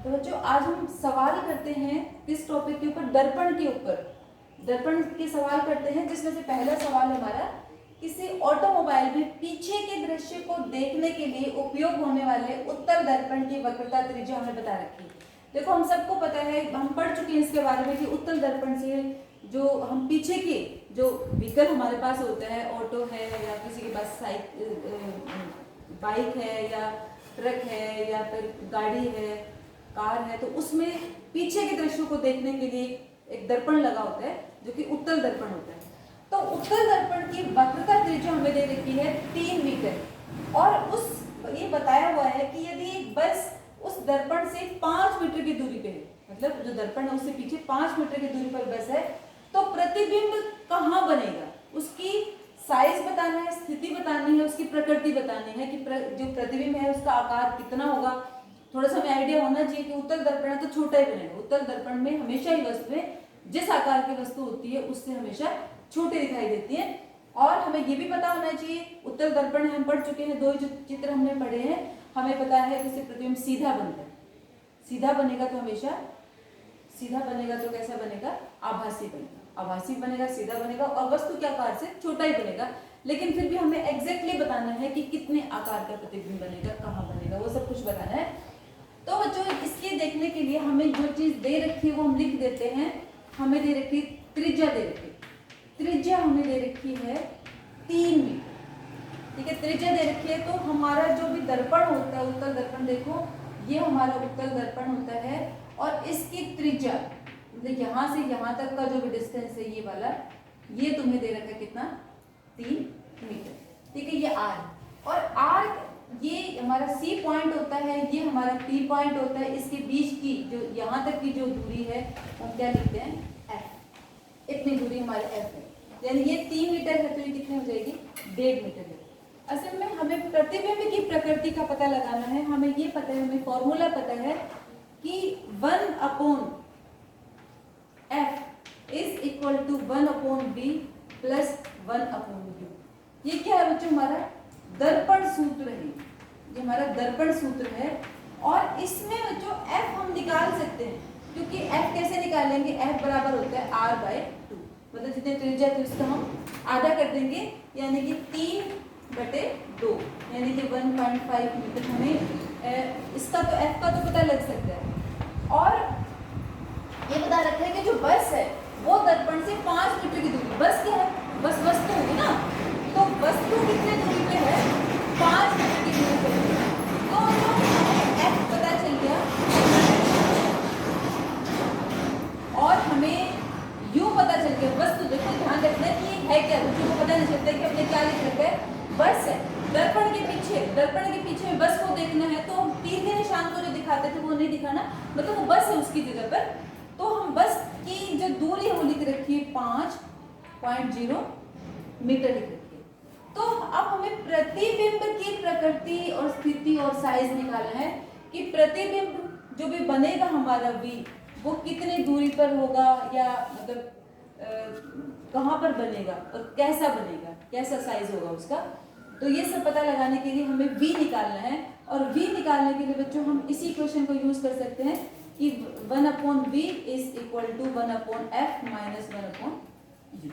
तो बच्चों आज हम सवाल करते हैं किस टॉपिक के ऊपर, दर्पण के ऊपर। दर्पण के सवाल करते हैं, जिसमें से पहला सवाल हमारा, किसी ऑटोमोबाइल में पीछे के दृश्य को देखने के लिए उपयोग होने वाले उत्तल दर्पण की वक्रता त्रिज्या हमें बता रखी है। देखो हम सबको पता है, हम पढ़ चुके हैं इसके बारे में कि उत्तल दर्पण से जो हम पीछे के जो व्हीकल हमारे पास होता है, ऑटो है या किसी के पास बाइक है या ट्रक है या फिर गाड़ी है, कार है, तो उसमें पीछे के दृश्यों को देखने के लिए एक दर्पण लगा होता है जो कि उत्तल दर्पण होता है। तो उत्तल दर्पण की वक्रता त्रिज्या हमें दे रखी है 3 मीटर और ये बताया हुआ है कि यदि बस उस दर्पण से 5 मीटर की दूरी पे है, मतलब जो दर्पण है उससे पीछे 5 मीटर की दूरी पर बस है, तो प्रतिबिंब कहाँ बनेगा, उसकी साइज बताना है, स्थिति बतानी है, उसकी प्रकृति बतानी है कि जो प्रतिबिंब है उसका आकार कितना होगा। थोड़ा सा हमें आइडिया होना चाहिए कि उत्तल दर्पण है तो छोटा ही बनेगा। उत्तल दर्पण में हमेशा ही वस्तुएं जिस आकार की वस्तु होती है उससे हमेशा छोटी दिखाई देती है। और हमें ये भी पता होना चाहिए, उत्तल दर्पण हम पढ़ चुके हैं, 2 चित्र हमने पढ़े हैं, हमें पता है कि प्रतिबिंब सीधा बनता है। सीधा बनेगा तो हमेशा, सीधा बनेगा तो कैसा बनेगा, आभासी बनेगा। आभासी बनेगा, सीधा बनेगा और वस्तु के आकार से छोटा ही बनेगा, लेकिन फिर भी हमें एग्जैक्टली बताना है कि कितने आकार का प्रतिबिंब बनेगा, कहाँ बनेगा, वो सब कुछ बताना है। तो बच्चों इसके देखने के लिए हमें जो चीज दे रखी है वो हम लिख देते हैं। हमें दे रखी त्रिज्या, दे रखी त्रिज्या हमें दे रखी है 3 मीटर, ठीक है, त्रिज्या दे रखी है। तो हमारा जो भी दर्पण होता है, उत्तल दर्पण, देखो ये हमारा उत्तल दर्पण होता है और इसकी त्रिज्या मतलब यहाँ से यहाँ तक का जो भी डिस्टेंस है ये वाला, ये तुम्हें दे रखा है कितना, 3 मीटर, ठीक है, ये R। और R ये हमारा C पॉइंट होता है, ये हमारा P पॉइंट होता है, इसके बीच की जो यहाँ तक की जो दूरी है हम क्या लिखते हैं, F। इतनी दूरी हमारे F है, यानी ये 3 मीटर है तो ये कितनी हो जाएगी, 1.5 मीटर है। असल में हमें प्रतिबिंब की प्रकृति का पता लगाना है। हमें ये पता है, हमें फॉर्मूला पता है कि 1/F is equal to 1/B plus 1/U। ये क्या है बच्चों, हमारा दर्पण सूत्र है, ये हमारा दर्पण सूत्र है। और इसमें बच्चों F हम निकाल सकते हैं, क्योंकि F कैसे निकालेंगे, F बराबर होता है R/2, मतलब जितने त्रिज्या थी उसका हम आधा कर देंगे, यानी कि 3/2, यानी कि 1.5 मीटर। हमें इसका तो F का तो पता लग सकता है। और ये बता रखा है कि जो बस है वो दर्पण से 5 मीटर की दूरी, बस क्या है, बस वस्तु होगी ना, तो वस्तु कितने दूरी पे है, 5 मीटर की दूरी पे है। तो F पता चल गया और हमें U पता चल गया। वस्तु देखो, ध्यान रखना कि ये है क्या, बच्चों को पता नहीं चलता कि हमने क्या लिख रखा है, बस है। दर्पण के पीछे में बस को देखना है तो हम तीर के निशान को जो दिखाते थे वो नहीं दिखाना, मतलब वो बस है उसकी जगह पर। तो हम बस की जो दूरी है वो लिख रखी है 5.0 मीटर लिख रखी है। तो अब हमें प्रतिबिंब की प्रकृति और स्थिति और साइज निकालना है कि प्रतिबिंब जो भी बनेगा हमारा V, वो कितनी दूरी पर होगा, या मतलब कहाँ पर बनेगा और कैसा बनेगा, कैसा साइज होगा उसका। तो ये सब पता लगाने के लिए हमें V निकालना है। और V निकालने के लिए बच्चों हम इसी क्वेश्चन को यूज कर सकते हैं कि 1/V is equal to 1/F minus 1/U,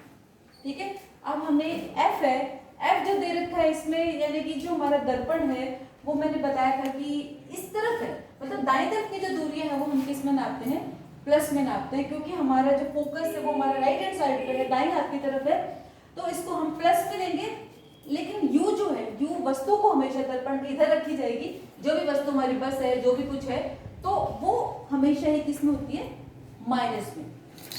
ठीक है। अब हमें F है, F जो दे रखा है इसमें, यानी कि जो हमारा दर्पण है वो मैंने बताया था कि इस तरफ है, मतलब दाएं तरफ की जो दूरियां है वो हम किस में नापते हैं, प्लस में नापते हैं, क्योंकि हमारा जो फोकस है वो हमारा राइट हैंड साइड पर है, दाएं हाथ की तरफ है, तो इसको हम प्लस में लेंगे। लेकिन U जो है, U वस्तु को हमेशा दर्पण के इधर रखी जाएगी, जो भी वस्तु हमारी बस है, जो भी कुछ है, तो वो हमेशा ही किस में होती है, माइनस में,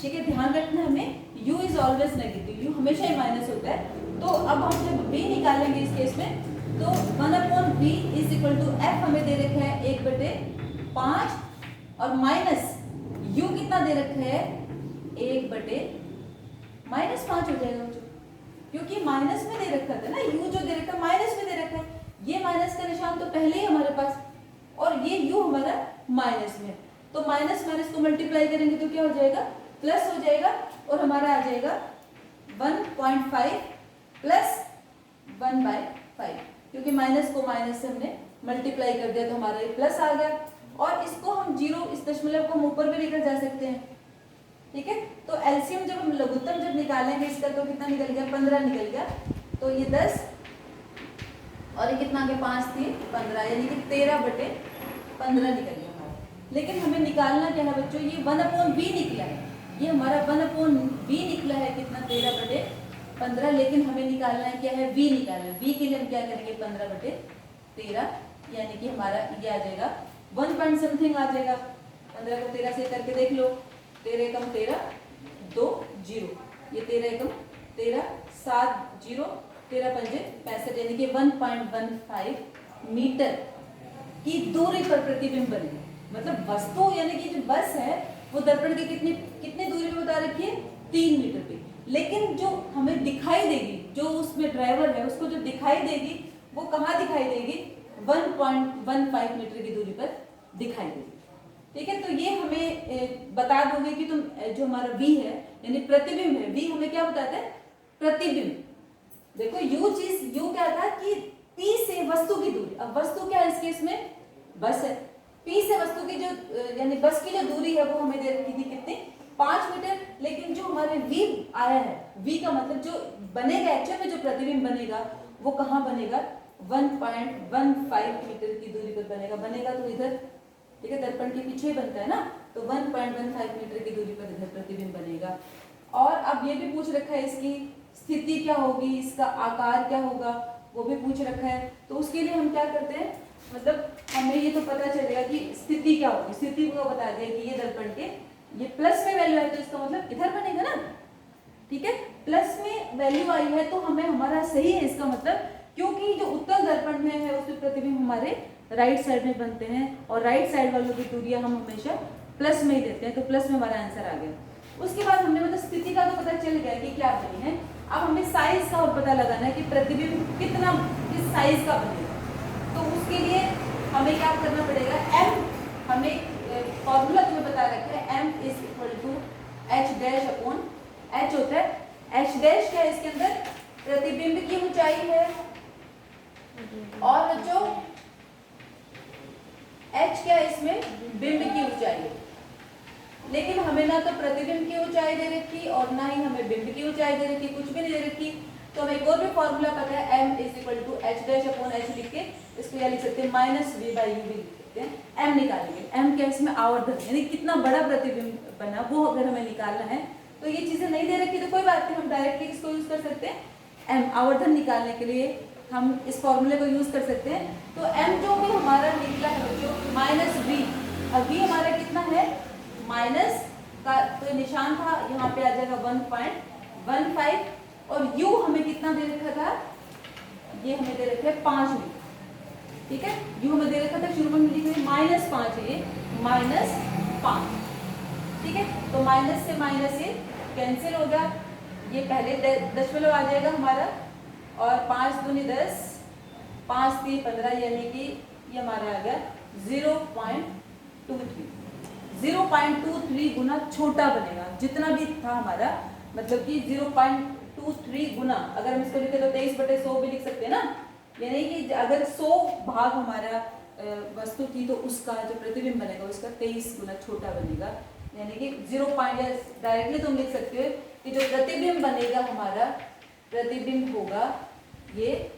ठीक है, ध्यान रखना हमें, U is always negative, U हमेशा ही माइनस होता है। तो अब हम जब V निकालेंगे इस केस में, तो 1/V is equal to F हमें दे रखा है 1/5 और माइनस U कितना दे रखा है, 1/-5 हो जाएगा, क्योंकि माइनस में दे रखा था ना, U जो दे रखा है माइनस में दे रखा है, ये माइनस का निशान तो पहले ही हमारे पास, और ये U हमारा माइनस में, तो माइनस माइनस को मल्टीप्लाई करेंगे तो क्या हो जाएगा, प्लस हो जाएगा, और हमारा आ जाएगा 1.5 प्लस 1/5, क्योंकि माइनस को माइनस से हमने मल्टीप्लाई कर दिया तो हमारा ये प्लस आ गया। और इसको हम 1.0 इस दशमलव को हम ऊपर भी लेकर जा सकते हैं, ठीक है। तो एलसीएम जब हम लघुत्तम जब निकालेंगे इसका तो कितना निकल गया, 15 निकल गया। तो ये 10 और ये कितना आ गया, 5 3 15, यानी कि 13/15 निकल गया हमारा। लेकिन हमें निकालना क्या है बच्चों, ये 1/v निकला है, ये हमारा 1/v निकला है कितना, 13/15। लेकिन हमें निकालना है क्या है, v निकालना है। v के लिए हम क्या करेंगे, 15/13, यानी कि हमारा ये आ जाएगा 1 पॉइंट समथिंग आ जाएगा। 15 को 13 से करके देख लो, 13 एकम 13, 2 0, ये 13 एकम 13, 7 0, 13 पंजे 65, यानी कि 1.15 मीटर की दूरी पर प्रतिबिंब बनेगा। मतलब वस्तु यानी कि जो बस है वो दर्पण के कितने दूरी पे बता रखी है, 3 मीटर पे। लेकिन जो हमें दिखाई देगी, जो उसमें ड्राइवर है उसको जो दिखाई देगी वो कहाँ दिखाई देगी, 1.15 मीटर की दूरी पर दिखाई देगी, ठीक है। तो ये हमें बता दोगे कि तुम जो हमारा v है यानी प्रतिबिंब है, v हमें क्या बताता है, प्रतिबिंब। देखो u क्या था कि p से वस्तु की दूरी, अब वस्तु क्या है इस केस में, बस है। p से वस्तु की जो यानी बस की जो दूरी है वो हमें दे रखी थी कितनी, 5 मीटर। लेकिन जो हमारे v आया है, v का मतलब जो बनेगा एक्चुअल में जो प्रतिबिंब बनेगा वो कहाँ बनेगा, 1.15 मीटर की दूरी पर बनेगा तो इधर, ठीक है, दर्पण के पीछे बनता है ना, तो 1.15 मीटर की दूरी पर इधर प्रतिबिंब बनेगा। और अब ये भी पूछ रखा है इसकी स्थिति क्या होगी, इसका आकार क्या होगा, वो भी पूछ रखा है। तो उसके लिए हम क्या करते हैं, मतलब हमें ये तो पता चलेगा कि स्थिति क्या होगी, स्थिति को बता दिया कि ये दर्पण के ये प्लस में वैल्यू है तो इसका मतलब इधर बनेगा ना, ठीक है। प्लस में वैल्यू आई है तो हमें हमारा सही है इसका मतलब, क्योंकि जो उत्तल दर्पण में है उसमें प्रतिबिंब हमारे राइट साइड में बनते हैं और राइट साइड वालों की दूरियां हम हमेशा प्लस में ही देते हैं, तो प्लस में हमारा आंसर आ गया। उसके बाद हमने मतलब स्थिति का तो पता चल गया कि क्या बनी है। अब हमें साइज का और पता लगाना है कि प्रतिबिंब कितना किस साइज का बनेगा। तो उसके लिए हमें क्या करना पड़ेगा, m हमें फॉर्मूला तुम्हें बता रखा है, m = h' h होता है, h' क्या है इसके अंदर, प्रतिबिंब की ऊंचाई है, और जो h क्या है इसमें, बिंब की ऊंचाई है। लेकिन हमें ना तो प्रतिबिंब की ऊंचाई दे रखी और ना ही हमें बिंब की ऊंचाई दे रखी, कुछ भी नहीं दे रखी। तो हमें एक और भी फॉर्मूला पता है, m = h'/h लिख के इसको या लिख सकते हैं -v/u भी लिख सकते हैं। m निकालेंगे, m क्या है इसमें, आवर्धन, यानी कितना बड़ा प्रतिबिंब बना वो अगर हमें निकालना है। तो ये चीजें नहीं दे रखी तो कोई बात नहीं, हम डायरेक्टली इसको यूज कर सकते हैं। m आवर्धन निकालने के लिए हम इस फॉर्मूले को यूज कर सकते हैं। तो m जो भी हमारा निकला है बच्चों -v, अब v हमारा कितना है, माइनस का तो निशान था यहाँ पे आ जाएगा 1.15, और u हमें कितना दे रखा था, ये हमें दे रखा है 5 मीटर, ठीक है। u हमें दे रखा था शुरू में लिख रहे -5 है, ये -5, ठीक है। तो माइनस से माइनस ये कैंसिल होगा, ये पहले दशमलव आ जाएगा हमारा, और 5 दूनी 10, 5 3 15, यानी कि ये हमारा आ गया 0.23 गुना छोटा बनेगा, जितना भी था हमारा, मतलब कि 0.23 गुना, अगर हम इसको लिखे तो 23/100 भी लिख सकते हैं ना, यानी कि अगर 100 भाग हमारा वस्तु थी तो उसका जो प्रतिबिंब बनेगा उसका 23 गुना छोटा बनेगा, यानी कि 0. डायरेक्टली तुम लिख सकते हो कि जो प्रतिबिंब बनेगा हमारा, प्रतिबिंब होगा ये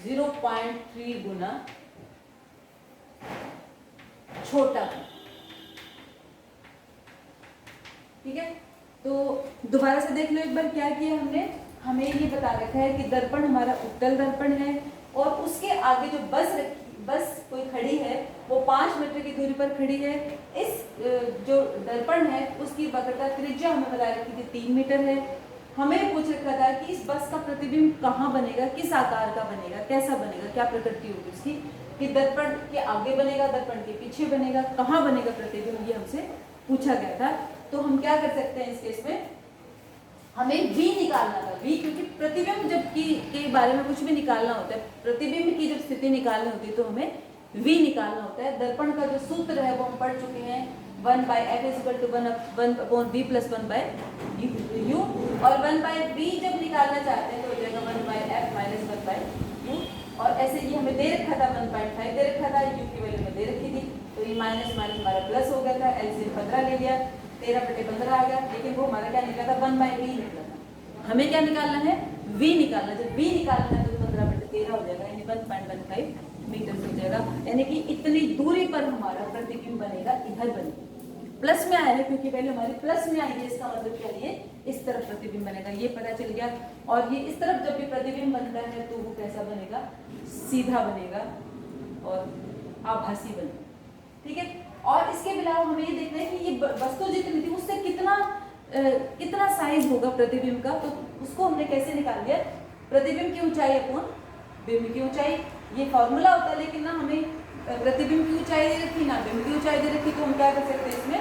0.3 गुना छोटा, ठीक है। तो दोबारा से देख लो एक बार क्या किया हमने, हमें ये बता रखा है कि दर्पण हमारा उत्तल दर्पण है और उसके आगे जो बस कोई खड़ी है वो 5 मीटर की दूरी पर खड़ी है। इस जो दर्पण है उसकी वक्रता त्रिज्या हमें बता रखी थी 3 मीटर है। हमें पूछ रखा था कि इस बस का प्रतिबिंब कहाँ बनेगा, किस आकार का बनेगा, कैसा बनेगा, क्या प्रकृति होगी उसकी, कि दर्पण के आगे बनेगा, दर्पण के पीछे बनेगा, कहाँ बनेगा प्रतिबिंब, ये हमसे पूछा गया था। तो हम क्या कर सकते हैं इस केस में, हमें v निकालना था, v क्योंकि प्रतिबिंब जब की के बारे में कुछ भी निकालना होता है, प्रतिबिंब की जब स्थिति निकालनी होती है तो हमें v निकालना होता है। दर्पण का जो सूत्र है वो हम पढ़ चुके हैं, 1/f = 1/v + 1/u, और 1/v जब निकालना चाहते हैं तो हो जाएगा 1/f - 1/u, और ऐसे ये हमें दे रखा था 1.5 दे रखा था, u की वैल्यू में दे रखी थी, तो ये माइनस माइनस हमारा प्लस हो गया था, एलसीएम 15 ले लिया, 13/15 आ गया। लेकिन वो हमारा क्या निकला था, 1/v निकला था। हमें क्या निकालना है, v निकालना। जब v निकालना है तो 15/13 हो जाएगा, यानी 1.15 मीटर हो जाएगा। यानी कि इतनी दूरी पर हमारा प्रतिबिंब बनेगा, इधर बनेगा। प्लस में आया है क्योंकि वैल्यू हमारी प्लस में आई है, इसका मतलब क्या है, इस तरफ प्रतिबिंब बनेगा, ये पता चल गया। और ये इस तरफ जब भी प्रतिबिंब बनता है तो वो कैसा बनेगा, सीधा बनेगा और आभासी बनेगा, ठीक है। और इसके अलावा हमें ये देखना है कि ये वस्तु जितनी थी उससे कितना साइज होगा प्रतिबिंब का, तो उसको हमने कैसे निकाल लिया, प्रतिबिंब की ऊंचाई अपॉन बिंब की ऊंचाई, ये फॉर्मूला होता है। लेकिन ना हमें प्रतिबिंब की ऊंचाई दे रखी, ना बिंब की ऊंचाई दे रखी, तो हम क्या कर सकते हैं, इसमें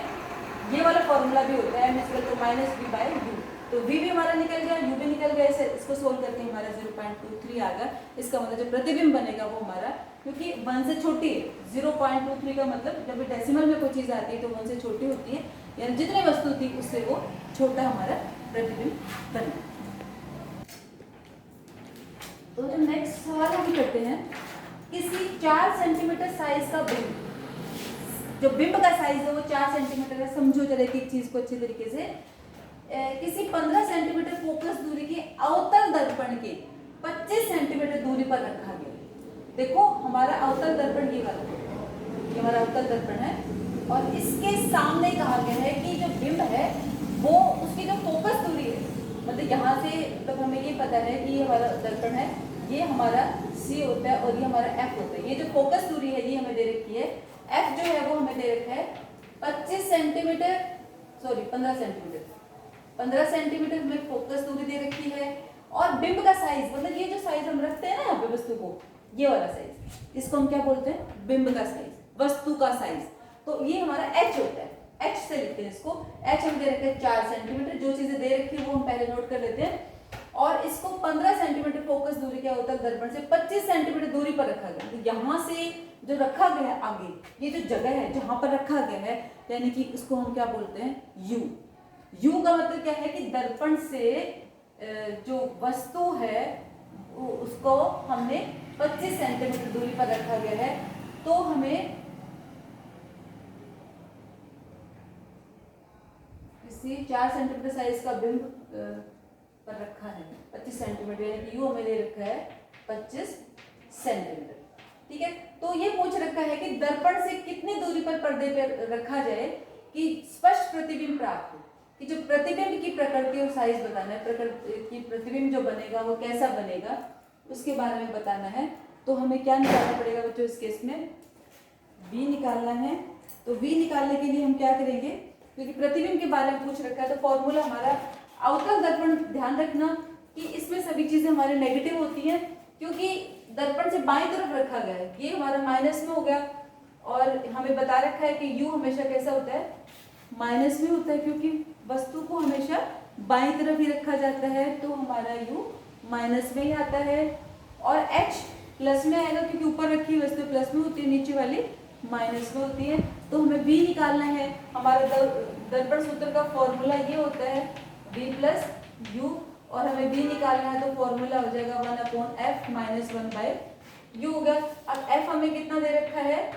ये वाला फॉर्मूला भी होता है -v/u। तो v भी हमारा निकल गया, u भी निकल गया। इसको सोल्व करके हमारा 0.23 आ गया। इसका मतलब जो प्रतिबिंब बनेगा वो हमारा, क्योंकि 1 से छोटी है, 0.23 का मतलब जब डेसिमल में कोई चीज़ आती है तो 1 से छोटी होती है, यानी जितनी वस्तु थी उससे वो छोटा हमारा प्रतिबिंब बनेगा। तो जो नेक्स्ट सवाल हम करते हैं, किसी 4 सेंटीमीटर साइज का बिंब, जो बिंब का साइज है वो 4 सेंटीमीटर है। समझो जरा एक चीज को अच्छी तरीके से, किसी 15 सेंटीमीटर फोकस दूरी के अवतल दर्पण के 25 सेंटीमीटर दूरी पर रखा गया। देखो हमारा अवतल दर्पण ये वाला, ये हमारा अवतल दर्पण है, और इसके सामने कहा गया है कि जो बिंब है वो उसकी जो फोकस दूरी है, मतलब यहाँ से मतलब हमें ये पता है कि ये हमारा दर्पण है, ये हमारा C होता है और ये हमारा F होता है। ये जो फोकस दूरी है ये हमें दे रखी है, F जो है वो हमें दे रखा है 25 सेंटीमीटर, सॉरी 15 सेंटीमीटर, 15 सेंटीमीटर हमें फोकस दूरी दे रखी है। और बिंब का साइज, मतलब ये जो साइज हम रखते हैं ना यहाँ पे वस्तु को, ये वाला साइज, इसको हम क्या बोलते हैं, बिंब का साइज, वस्तु का साइज। तो ये हमारा H होता है, H से लिखते हैं इसको। H हम दे रखते हैं 4 सेंटीमीटर, जो चीजें दे रखी है वो हम पहले नोट कर लेते हैं। और इसको 15 सेंटीमीटर फोकस दूरी के अवतल दर्पण से 25 सेंटीमीटर दूरी पर रखा गया। तो यहाँ से जो रखा गया है आगे, ये जो जगह है जहां पर रखा गया है, यानी कि इसको हम क्या बोलते हैं, U। U का मतलब क्या है कि दर्पण से जो वस्तु है उसको हमने 25 सेंटीमीटर दूरी पर रखा गया है। तो हमें किसी 4 सेंटीमीटर साइज का बिंब पर रखा है 25 सेंटीमीटर, यानी कि U हमें दे रखा है 25 सेंटीमीटर, ठीक है। तो ये पूछ रखा है कि दर्पण से कितनी दूरी पर पर्दे पर रखा जाए कि स्पष्ट प्रतिबिंब प्राप्त हो, कि जो प्रतिबिंब की प्रकृति और साइज बताना है, प्रकृति की प्रतिबिंब जो बनेगा वो कैसा बनेगा उसके बारे में बताना है। तो हमें क्या निकालना पड़ेगा बच्चों, इस केस में V निकालना है। तो V निकालने के लिए हम क्या करेंगे, क्योंकि प्रतिबिंब के बारे में पूछ रखा है, तो फॉर्मूला हमारा अवतल दर्पण, ध्यान रखना कि इसमें सभी चीजें हमारे नेगेटिव होती हैं, क्योंकि दर्पण से बाईं तरफ रखा गया है। ये हमारा माइनस में हो गया, और हमें बता रखा है कि U हमेशा कैसा होता है, माइनस में होता है, क्योंकि वस्तु को हमेशा बाईं तरफ ही रखा जाता है। तो हमारा U माइनस में ही आता है, और H प्लस में आएगा, क्योंकि ऊपर रखी वस्तु प्लस में होती है, नीचे वाली माइनस में होती है। तो हमें V निकालना है। हमारा दर्पण सूत्र का फॉर्मूला ये होता है V + U, और हमें V निकालना है तो फॉर्मूला हो जाएगा 1/f - 1/u हो गया। अब F हमें कितना दे रखा है,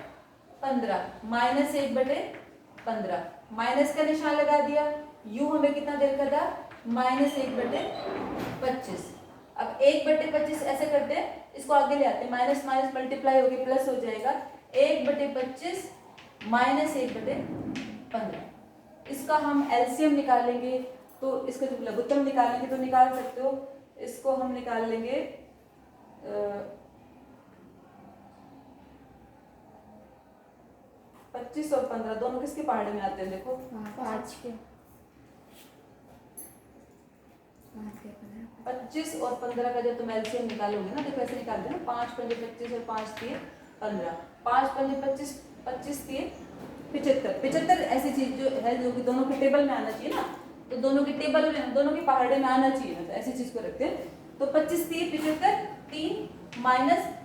15, -1/15, माइनस का निशान लगा दिया। U हमें कितना दे रखा था, -1/25। अब 1/25 ऐसे करते हैं, इसको आगे ले आते हैं, माइनस माइनस मल्टीप्लाई होकर प्लस हो जाएगा, 1/25 - 1/15। इसका हम एलसीएम निकालेंगे, तो इसका जो लघुत्तम निकालेंगे तो निकाल सकते हो। इसको हम निकाल लेंगे 25 और 15 दोनों किसके पहाड़े में आते हैं, देखो 5 के 25 और 15 का जब तुम एलसीएम निकालोगे ना, देखो ऐसे निकाल देना, 5 × 25 और 5 × 15, 5 × 25, 25 × 75, 75 ऐसी चीज जो है जो कि दोनों के टेबल में आना चाहिए ना, तो दोनों के टेबल में, दोनों के पहाड़े में आना चाहिए, मतलब ऐसी चीज को रखते हैं। तो 25 × 3 = 75, 3 -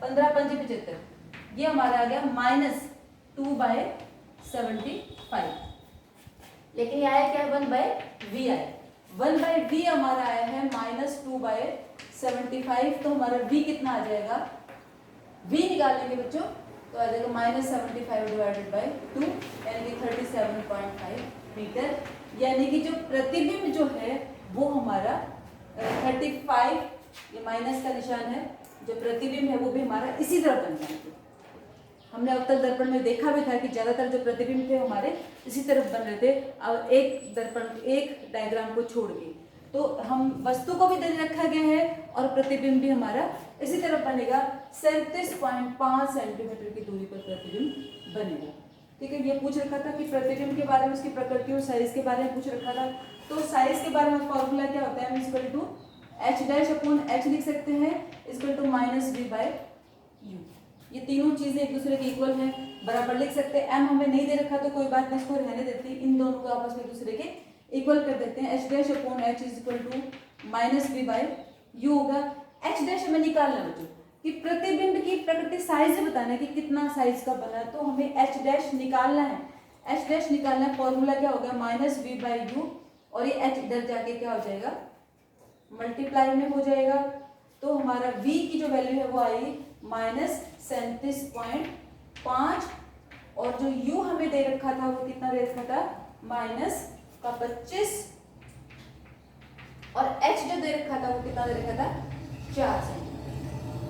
15 × 5 = 75, ये हमारा आ गया -2/75। लेकिन ये आया क्या, 1/v आया, 1/v हमारा आया है -2/75। तो हमारा v कितना आ जाएगा, v निकालेंगे बच्चों, तो तो आ जाएगा -75 डिवाइडेड बाई 2 यानी कि 37.5 मीटर। यानी कि जो प्रतिबिंब जो है वो हमारा 35, ये माइनस का निशान है, जो प्रतिबिंब है वो भी हमारा इसी तरफ बन जाएगा। हमने अवतल दर्पण में देखा भी था कि ज्यादातर जो प्रतिबिंब थे हमारे इसी तरफ बन रहे थे, अब एक दर्पण एक डायग्राम को छोड़ के। तो हम वस्तु को भी दे रखा गया है और प्रतिबिंब भी हमारा इसी तरफ बनेगा। 37.5 सेंटीमीटर की दूरी पर प्रतिबिंब बनेगा। ठीक है, ये पूछ रखा था कि प्रतिबिंब के बारे में, उसकी प्रकृति और साइज के बारे में पूछ रखा था। तो साइज के बारे में फॉर्मूला क्या होता है, इक्वल टू h' लिख सकते हैं, इक्वल टू -v/u। ये तीनों चीजें एक दूसरे के इक्वल हैं, बराबर लिख सकते हैं। m हमें नहीं दे रखा तो कोई बात नहीं, इसको रहने देते हैं, इन दोनों को आपस में एक दूसरे के इक्वल कर देते हैं। h' is equal to -v/u होगा। h' हमें निकालना बच्चों कि प्रतिबिंब की प्रकृति साइज बताना है कि कितना साइज का बना, तो हमें h' निकालना है। h' निकालना है, फॉर्मूला क्या होगा -v/u, और ये h इधर जाके क्या हो जाएगा, मल्टीप्लाई में हो जाएगा। तो हमारा v की जो वैल्यू है वो आई -37.5, और जो u हमें दे रखा था वो कितना दे रखा था, -25, और h जो दे रखा था वो कितना दे रखा था, 4 सेंटीमीटर।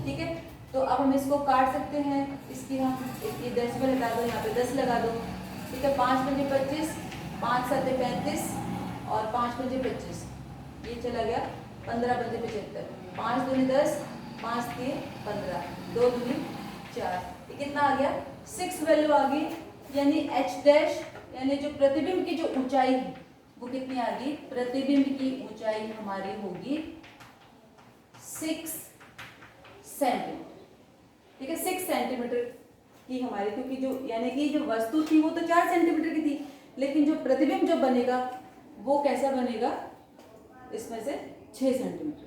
ठीक है, तो अब हम इसको काट सकते हैं, इसकी हम इसकी डेसिमल हटा दो, यहाँ पे 10 लगा दो। ठीक है, 5 × 25, 5 × 7 = 35, और 5 × 25 ये चला गया, 15 × 75, 5 × 2 = 10, 5 × 3 = 15, 2 × 2 = 4, ये कितना आ गया, 6 वैल्यू आ गई। यानी h' यानी जो प्रतिबिंब की जो ऊंचाई है वो कितनी आ गई, प्रतिबिंब की ऊंचाई हमारी होगी 6 सेंटीमीटर। ठीक है, 6 सेंटीमीटर की हमारी, क्योंकि जो यानी कि जो वस्तु थी वो तो 4 सेंटीमीटर की थी, लेकिन जो प्रतिबिंब जो बनेगा वो कैसा बनेगा, इसमें से 6 सेंटीमीटर।